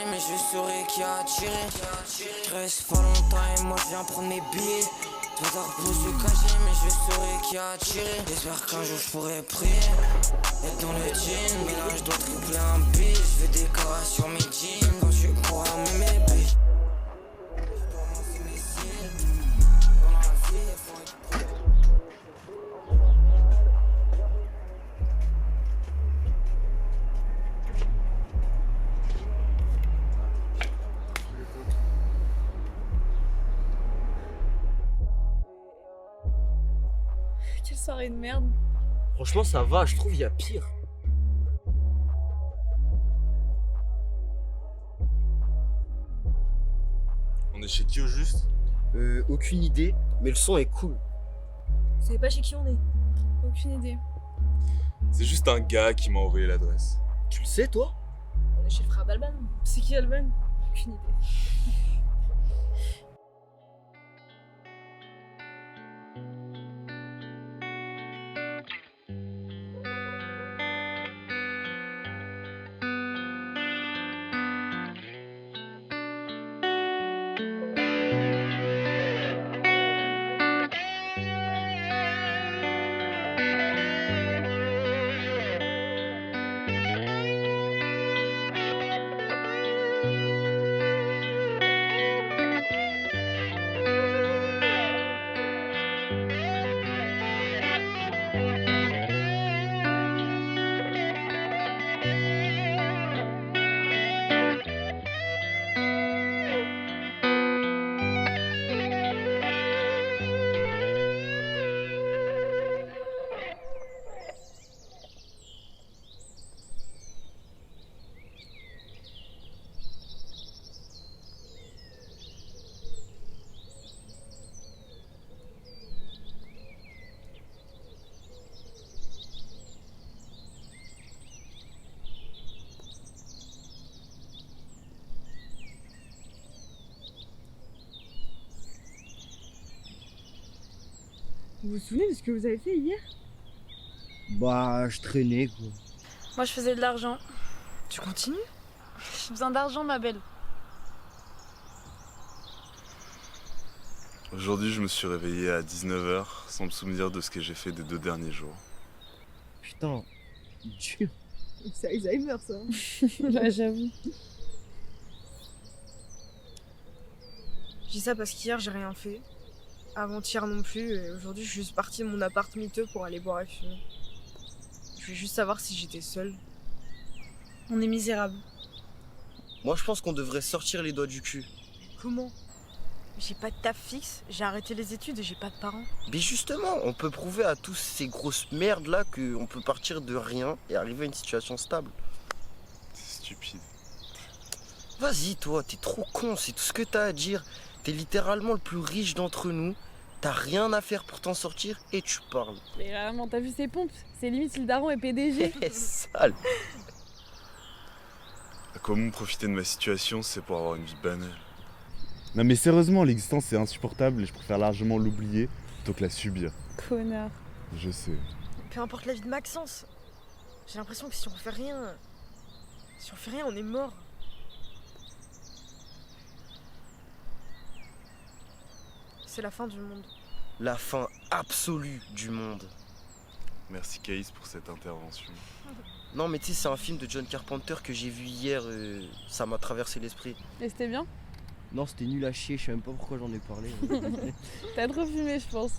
Mais je saurais qui a tiré. Je reste pas longtemps et moi je viens prendre mes billets. Trop tard pour se cacher mais je saurais qui a tiré. J'espère qu'un jour je pourrai prier, être dans le jean. Mais là je dois tripler un beat. Je fais des caras sur mes jeans. Quand je pourrai aimer mes billes. Je dois avancer mes cils. Dans la vie il faut être prêt. Quelle soirée de merde. Franchement, ça va, je trouve il y a pire. On est chez qui au juste? Aucune idée, mais le son est cool. Vous savez pas chez qui on est? Aucune idée. C'est juste un gars qui m'a envoyé l'adresse. Tu le sais, toi? On est chez le frère d'Alban. C'est qui Alban? Aucune idée. Vous vous souvenez de ce que vous avez fait hier? Bah, je traînais quoi. Moi je faisais de l'argent. Tu continues? J'ai besoin d'argent ma belle. Aujourd'hui, je me suis réveillé à 19h sans me souvenir de ce que j'ai fait des 2 derniers jours. Putain, dur. C'est Alzheimer ça. Bah j'avoue. Je dis ça parce qu'hier j'ai rien fait. Avant-hier non plus, et aujourd'hui je suis juste partie de mon appart miteux pour aller boire et fumer. Je voulais juste savoir si j'étais seule. On est misérables. Moi, je pense qu'on devrait sortir les doigts du cul. Comment? J'ai pas de taf fixe, j'ai arrêté les études et j'ai pas de parents. Mais justement, on peut prouver à tous ces grosses merdes là qu'on peut partir de rien et arriver à une situation stable. C'est stupide. Vas-y, toi, t'es trop con, c'est tout ce que t'as à dire. T'es littéralement le plus riche d'entre nous. T'as rien à faire pour t'en sortir et tu parles. Mais vraiment, t'as vu ses pompes? C'est limite si le daron est PDG. Sale. À quoi bon profiter de ma situation, c'est pour avoir une vie banale. Non mais sérieusement, l'existence est insupportable et je préfère largement l'oublier plutôt que la subir. Connard. Je sais. Peu importe la vie de Maxence. J'ai l'impression que si on fait rien, on est mort. C'est la fin du monde. La fin absolue du monde. Merci Caïs pour cette intervention. Non mais tu sais, c'est un film de John Carpenter que j'ai vu hier, ça m'a traversé l'esprit. Et c'était bien? Non, c'était nul à chier, je sais même pas pourquoi j'en ai parlé. T'as trop fumé je pense.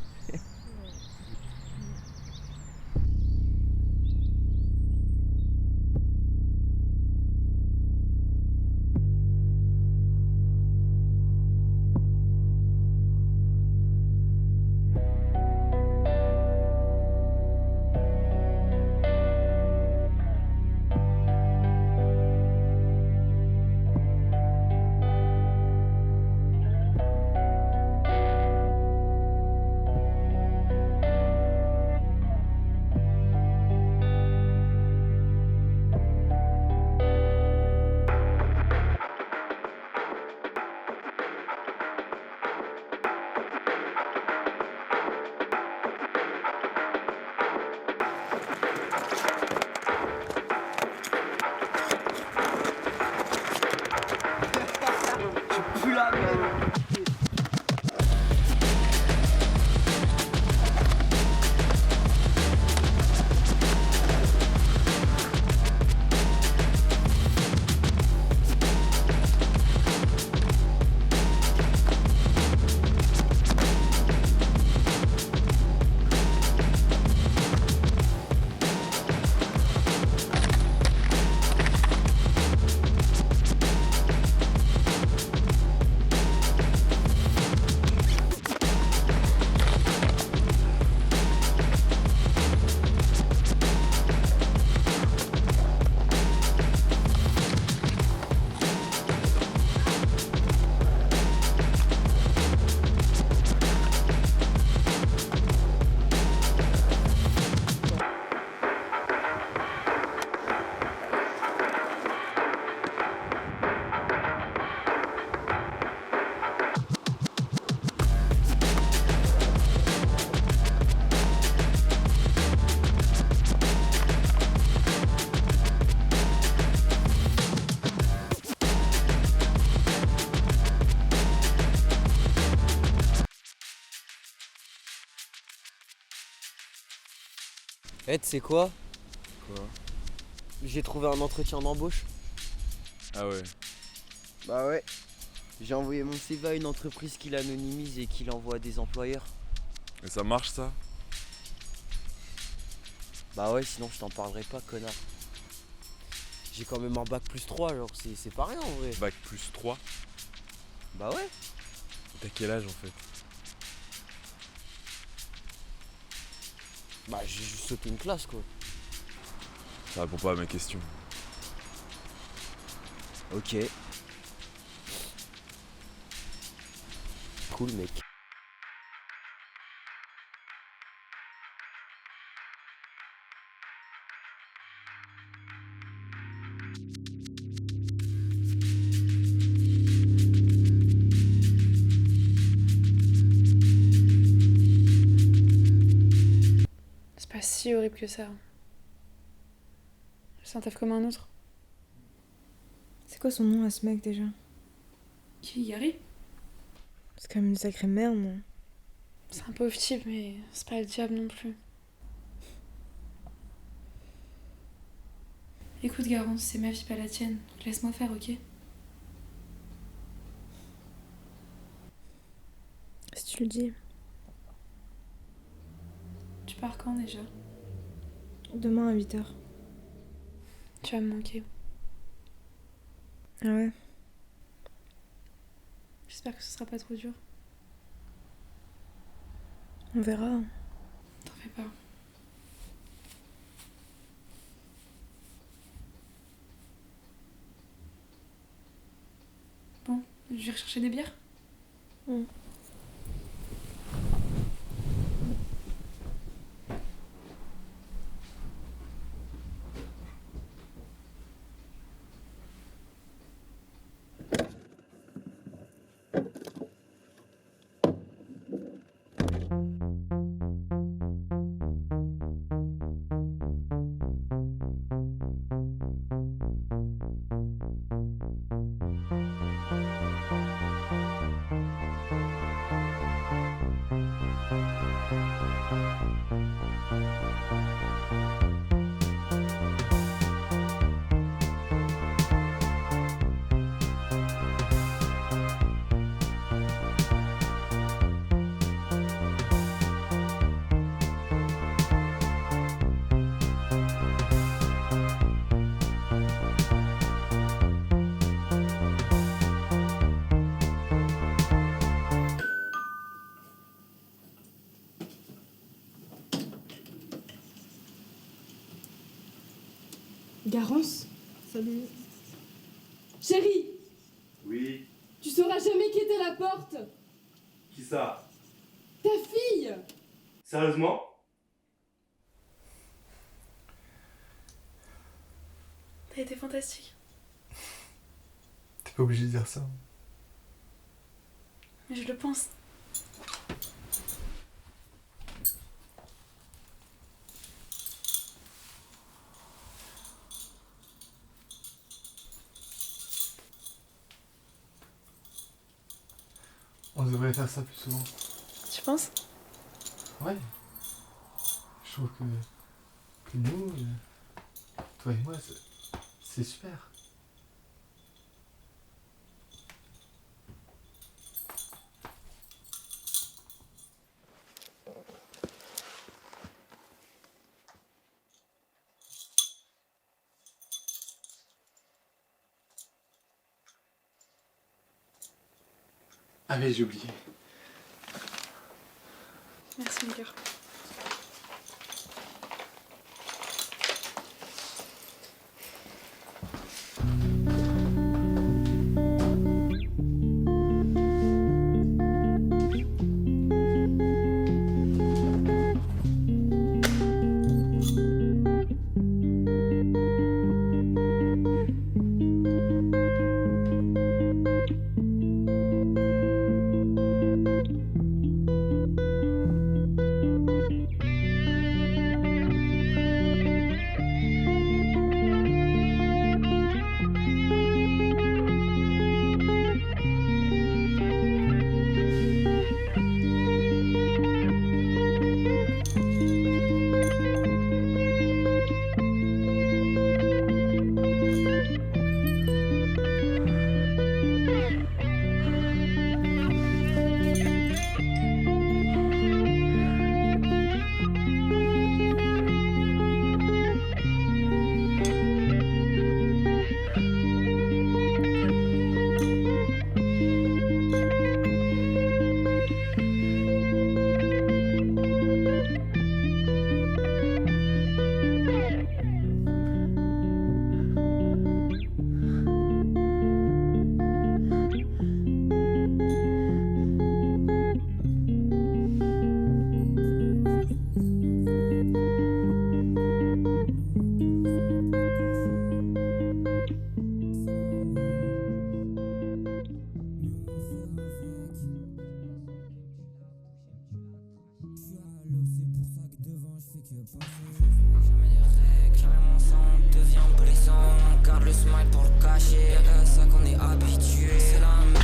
Eh, tu sais quoi? Quoi? J'ai trouvé un entretien d'embauche. Ah ouais. Bah ouais. J'ai envoyé mon CV à une entreprise qui l'anonymise et qui l'envoie à des employeurs. Et ça marche ça? Bah ouais, sinon je t'en parlerai pas, connard. J'ai quand même un bac plus 3, genre c'est pas rien en vrai. Bac plus 3. Bah ouais. T'as quel âge en fait? Bah j'ai juste sauté une classe quoi. Ça répond pas à ma question. Ok. Cool mec. C'est pas si horrible que ça. C'est un taf comme un autre. C'est quoi son nom à ce mec déjà? Qui, Gary? C'est quand même une sacrée merde, non? C'est un pauvre type, mais c'est pas le diable non plus. Écoute, Garance, c'est ma vie, pas la tienne. Donc laisse-moi faire, ok? Si tu le dis. Tu pars quand déjà? Demain à 8h. Tu vas me manquer. Ah ouais? J'espère que ce sera pas trop dur. On verra. T'en fais pas. Bon, je vais rechercher des bières. Garance? Salut. Chérie, Oui, tu sauras jamais qui était à la porte. qui ça? Ta fille. Sérieusement? T'as été fantastique. T'es pas obligé de dire ça. Mais je le pense. On devrait faire ça plus souvent. Tu penses? Ouais. Je trouve que nous, toi et moi, c'est super. Ah mais j'ai oublié. Merci, mon cœur. Jamais des règles, carrément ça on devient blessant. On garde le smile pour le cacher. Y'a qu'à ça qu'on est habitué. C'est la même.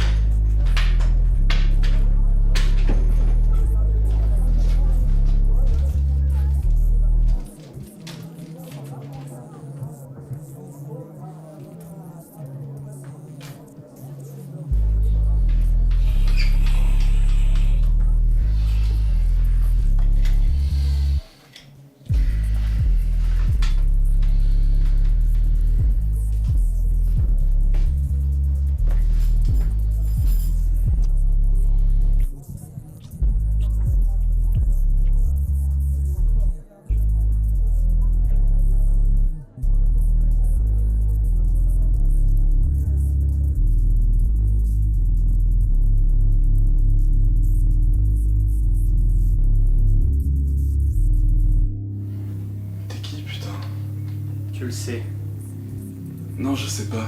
T'es qui, putain? Tu le sais. Non, je sais pas.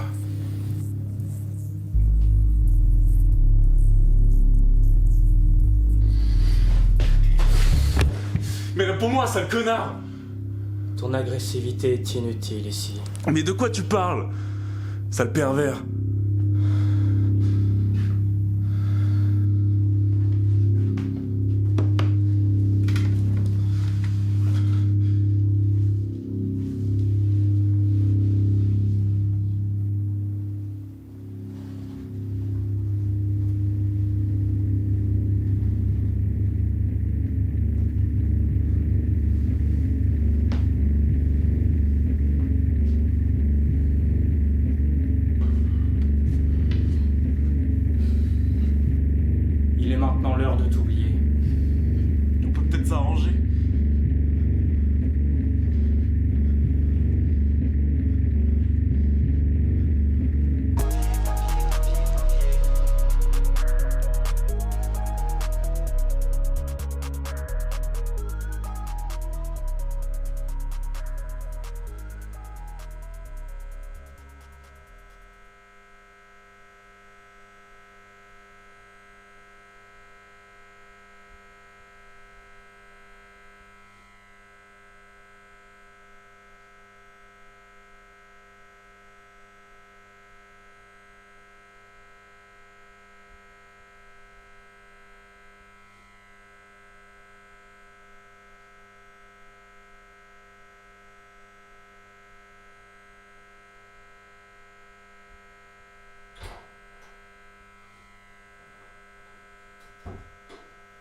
Mais réponds-moi, sale connard! Ton agressivité est inutile ici. Mais de quoi tu parles? Sale pervers! Il est maintenant l'heure de t'oublier. On peut peut-être s'arranger.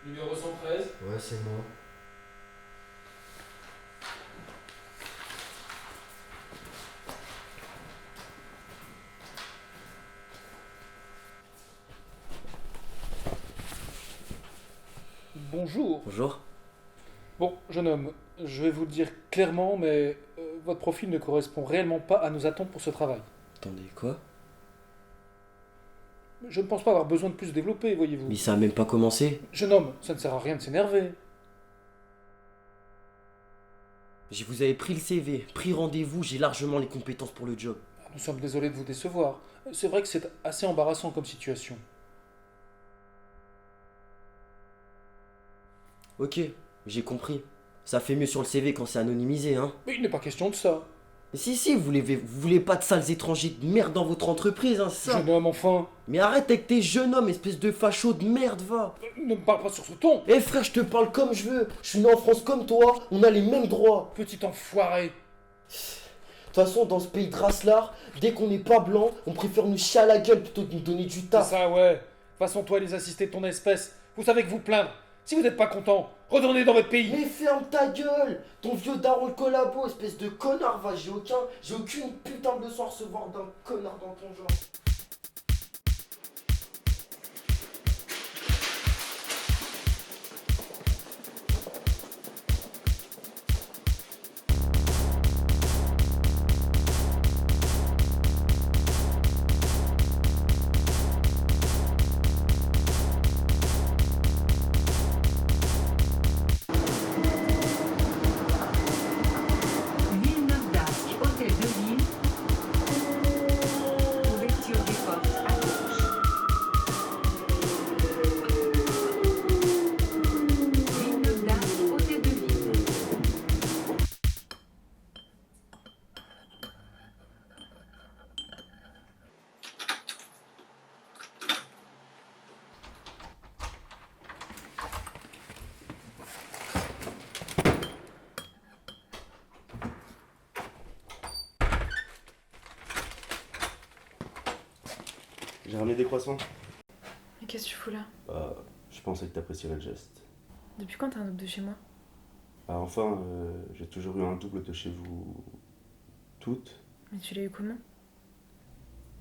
Numéro 113. Ouais, c'est moi. Bonjour. Bonjour. Bon, jeune homme, je vais vous le dire clairement, mais votre profil ne correspond réellement pas à nos attentes pour ce travail. Attendez, quoi? Je ne pense pas avoir besoin de plus développer, voyez-vous. Mais ça a même pas commencé. Jeune homme, ça ne sert à rien de s'énerver. Je vous avais pris le CV, pris rendez-vous, j'ai largement les compétences pour le job. Nous sommes désolés de vous décevoir. C'est vrai que c'est assez embarrassant comme situation. Ok, j'ai compris. Ça fait mieux sur le CV quand c'est anonymisé, hein. Mais il n'est pas question de ça. Mais si, vous voulez pas de sales étrangers de merde dans votre entreprise, hein, c'est ça. Jeune homme, enfin. Mais arrête avec tes jeunes hommes, espèce de facho de merde, va. Ne me parle pas sur ce ton. Eh frère, je te parle comme je veux. Je suis né en France comme toi, on a les mêmes droits. Petit enfoiré. De toute façon, dans ce pays de race-là, dès qu'on n'est pas blanc, on préfère nous chier à la gueule plutôt que nous donner du C'est taf. ça, ouais. De toute façon, toi et les assistés de ton espèce, vous savez que vous plaindre. Si vous n'êtes pas content, retournez dans votre pays. Mais ferme ta gueule. Ton vieux daron le collabo, espèce de connard, va. J'ai aucune putain de leçon à recevoir d'un connard dans ton genre. Villeneuve d'Ascq, hôtel de ville. Ouverture J'ai ramené des croissants. Mais qu'est-ce que tu fous là? Bah, je pensais que t'apprécierais le geste. Depuis quand t'as un double de chez moi? Bah enfin, j'ai toujours eu un double de chez vous... toutes. Mais tu l'as eu comment?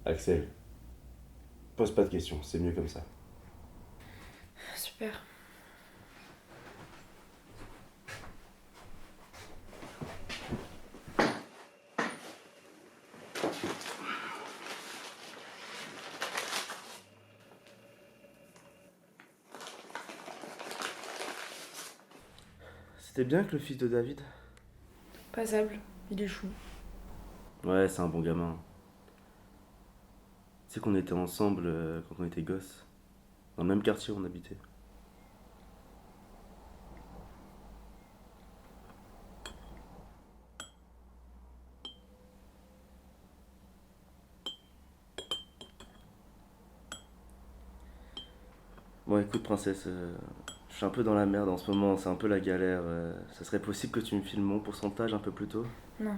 Axel, pose pas de questions, c'est mieux comme ça. Super. C'était bien que le fils de David? Passable, il est chou. Ouais, c'est un bon gamin. Tu sais qu'on était ensemble quand on était gosses. Dans le même quartier où on habitait. Bon écoute princesse, je suis un peu dans la merde en ce moment, c'est un peu la galère. Ça serait possible que tu me files mon pourcentage un peu plus tôt? Non.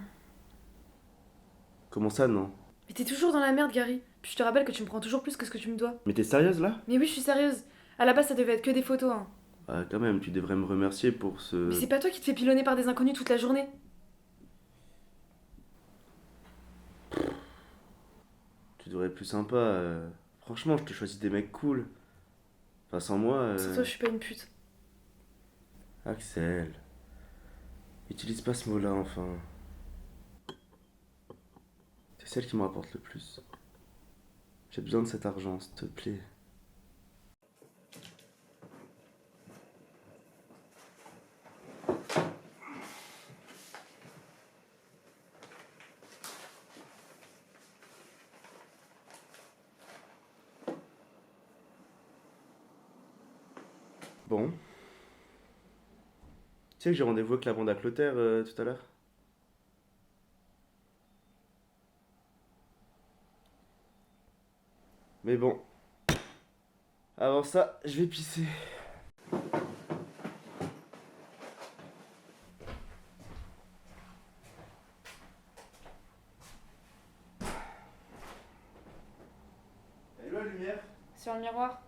Comment ça non? Mais t'es toujours dans la merde, Gary. Puis je te rappelle que tu me prends toujours plus que ce que tu me dois. Mais t'es sérieuse là? Mais oui, je suis sérieuse. À la base, ça devait être que des photos, hein. Ah quand même, tu devrais me remercier pour ce... Mais c'est pas toi qui te fais pilonner par des inconnus toute la journée. Tu devrais être plus sympa. Franchement, je te choisis des mecs cool. Enfin, sans moi... Sans toi, je suis pas une pute. Axel. Utilise pas ce mot-là, enfin. C'est celle qui me rapporte le plus. J'ai besoin de cet argent, s'il te plaît. Bon. Tu sais que j'ai rendez-vous avec la bande à Clotaire tout à l'heure? Mais bon. Avant ça, je vais pisser. Elle est où la lumière? Sur le miroir.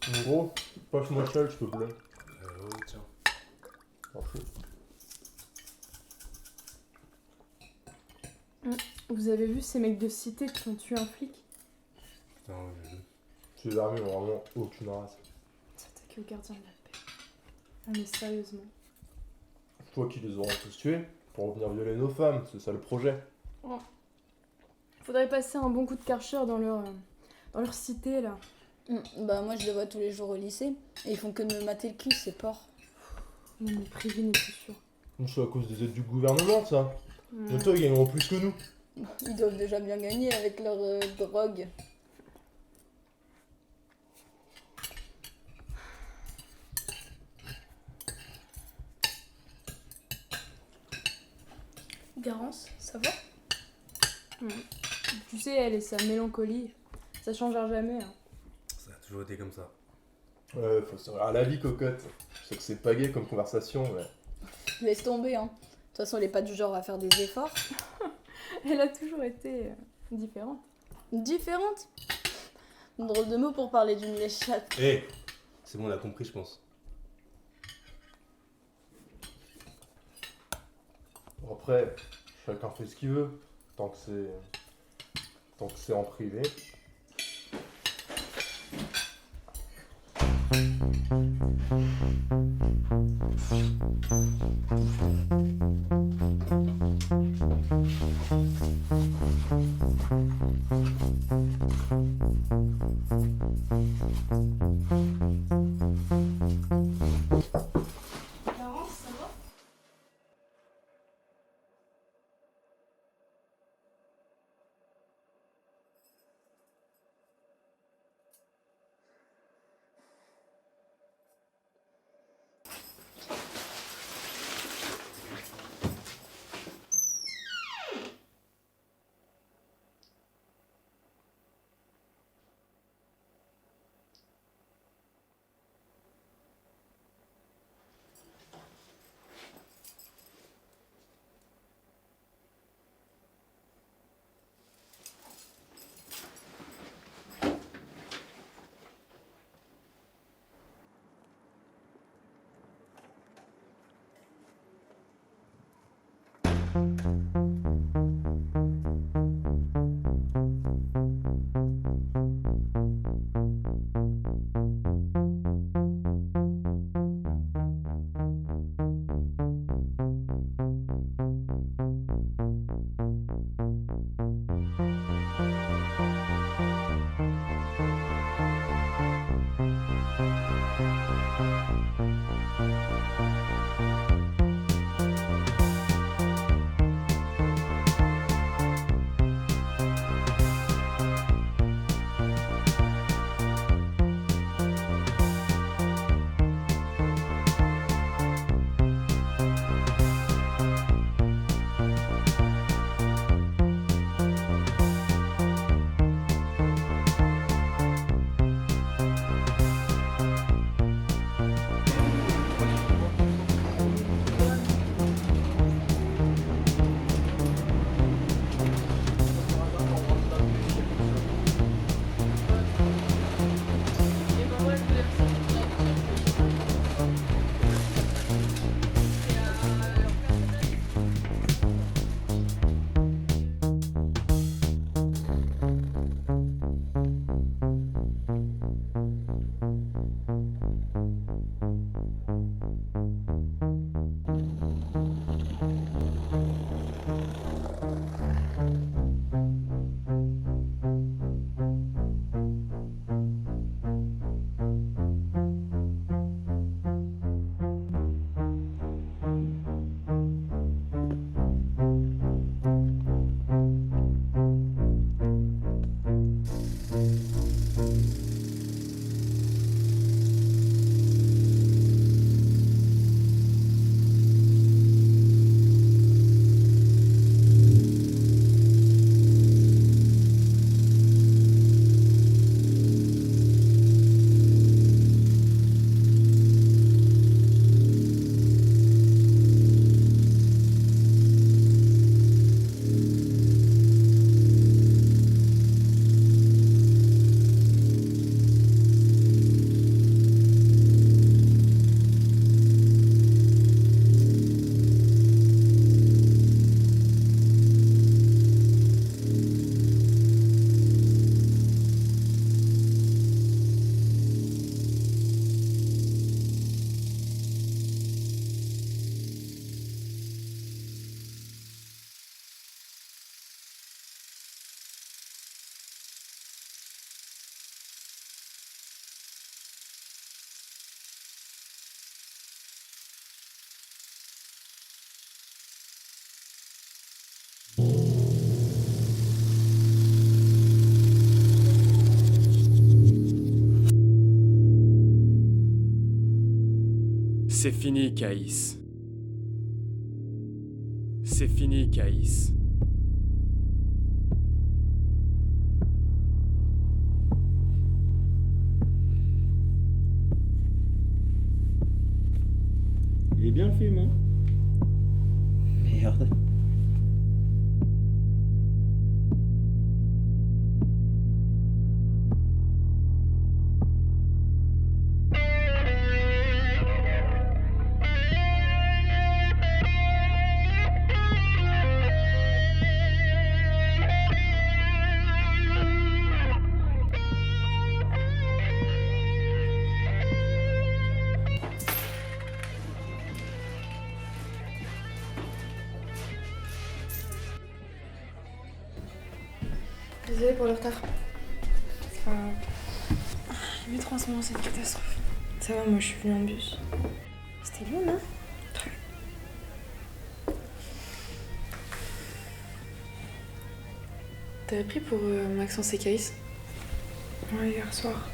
En gros, passe-moi seul, s'il te plaît. Ouais, tiens. Merci. Vous avez vu ces mecs de cité qui ont tué un flic? Putain, j'ai vu. Ces armées ont vraiment aucune race. S'attaquer au gardien de la paix. Non mais sérieusement. Je crois qu'ils les auront tous tués pour revenir violer nos femmes, c'est ça le projet. Oh. Faudrait passer un bon coup de karcher dans leur cité là. Bah moi je les vois tous les jours au lycée et ils font que de me mater le cul, c'est porc. Non mais privé n'est plus sûr. C'est à cause des aides du gouvernement ça. Bientôt ils gagneront plus que nous. Ils doivent déjà bien gagner avec leur drogue. Garance, ça va? Tu sais, elle et sa mélancolie, ça changera jamais. Hein. Ça a toujours été comme ça. Ouais, faut se à la vie cocotte. Je sais que c'est pas gay comme conversation, mais... Laisse tomber, hein. De toute façon, elle est pas du genre à faire des efforts. Elle a toujours été différente. Différente? Drôle de mot pour parler d'une léchate. Eh, c'est bon, on a compris, je pense. Bon, après, chacun fait ce qu'il veut, tant que c'est en privé. Garance, ça va? C'est fini, Caïs. C'est fini, Caïs. Il est bien le film, hein? Merde. Désolée pour le retard. Le métro en ce moment, c'est une catastrophe. Ça va, moi je suis venue en bus. C'était long, non? T'avais pris pour Maxence et Caïs? Ouais, hier soir.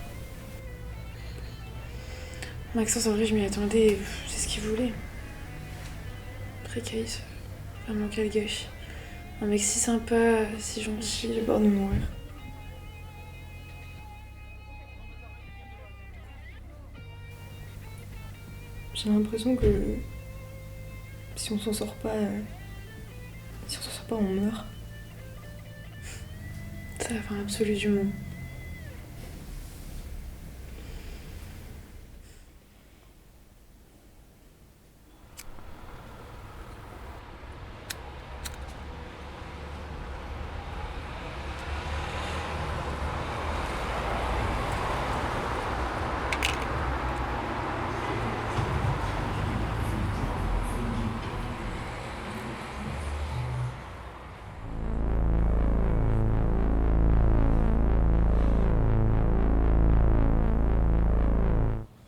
Maxence, en vrai, je m'y attendais, c'est ce qu'il voulait. Après Caïs, vraiment quel gâchis. Un mec si sympa, si gentil. J'ai peur de mourir. J'ai l'impression que si on s'en sort pas, on meurt. C'est la fin absolue du monde.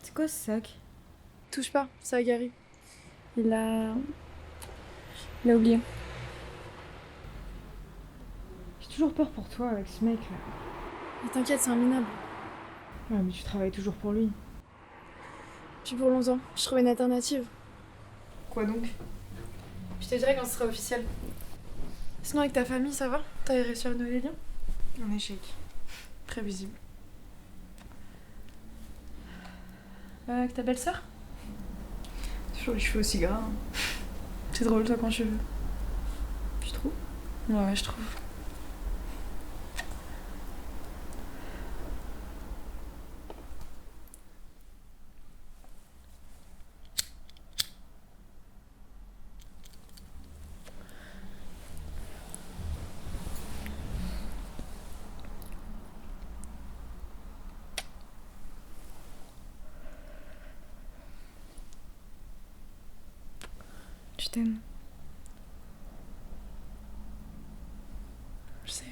C'est quoi ce sac? Touche pas, c'est à Gary. Il a oublié. J'ai toujours peur pour toi avec ce mec là. Mais t'inquiète, c'est un minable. Ouais, mais tu travailles toujours pour lui. Puis pour longtemps, je trouve une alternative. Quoi donc? Je te dirai quand ce sera officiel. Sinon, avec ta famille, ça va? T'as réussi à renouer les liens? Un échec. Prévisible. Avec ta belle-sœur? Toujours les cheveux aussi gras. C'est drôle, toi, quand je veux. Tu trouves? Ouais, je trouve. Je t'aime. Je sais.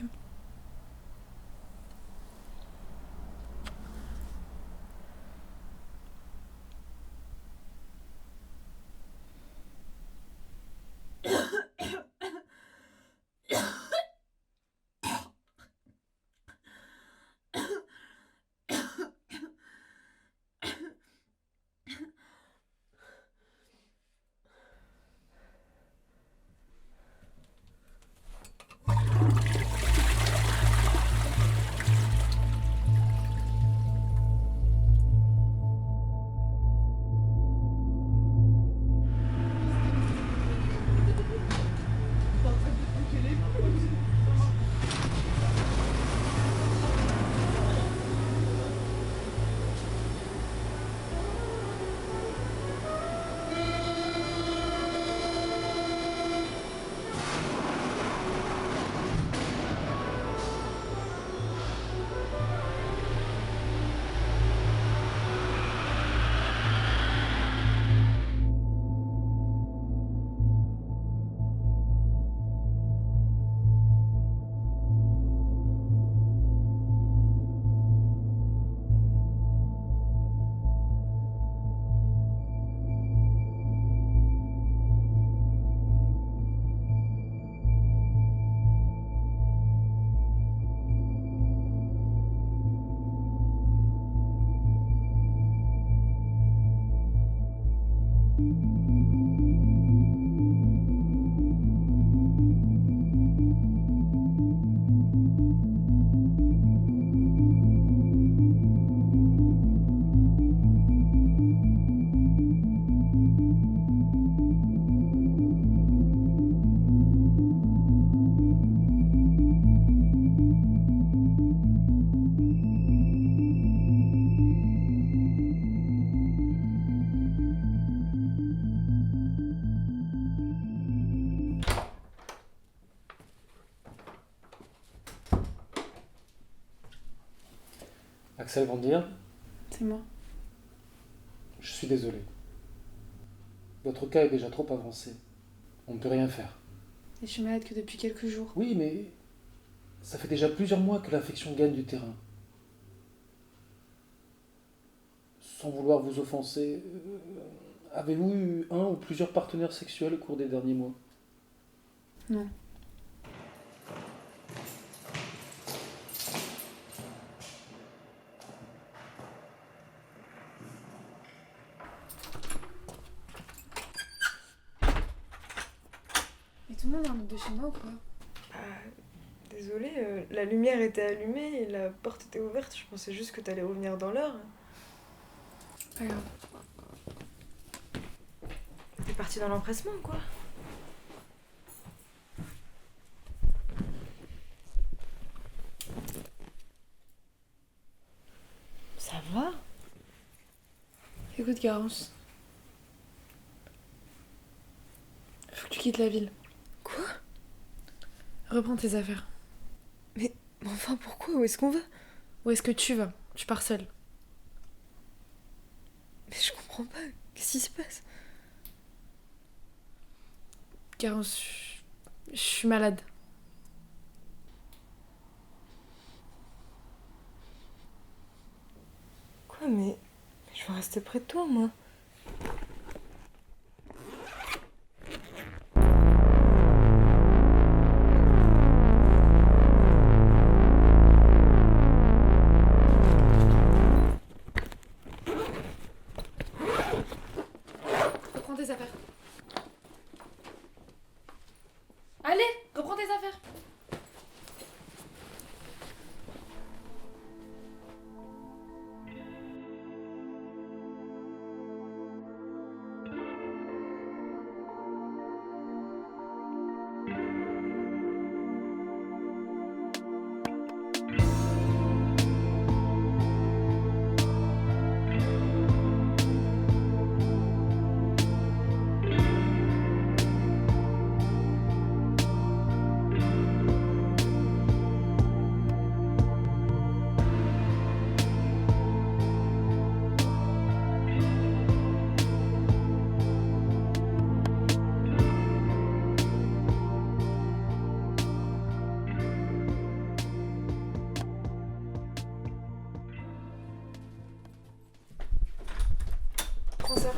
Axel Van Dier, C'est moi. je suis désolé. Votre cas est déjà trop avancé. On ne peut rien faire. Et je suis malade que depuis quelques jours. Oui, mais Ça fait déjà plusieurs mois que l'affection gagne du terrain. Sans vouloir vous offenser, avez-vous eu un ou plusieurs partenaires sexuels au cours des derniers mois? Non. Mais tout le monde est en de chez moi ou quoi? Désolée, la lumière était allumée et la porte était ouverte. Je pensais juste que t'allais revenir dans l'heure. Pas grave. T'es partie dans l'empressement, quoi. Ça va? Écoute, Garance. Faut que tu quittes la ville. Quoi? Reprends tes affaires. Mais enfin, pourquoi? Où est-ce qu'on va? Où est-ce que tu vas? Tu pars seule. Mais je comprends pas. Qu'est-ce qui se passe? Garance, je suis malade. Quoi? Mais je veux rester près de toi, moi. Reprends tes affaires. Allez, reprends tes affaires. Prends ça.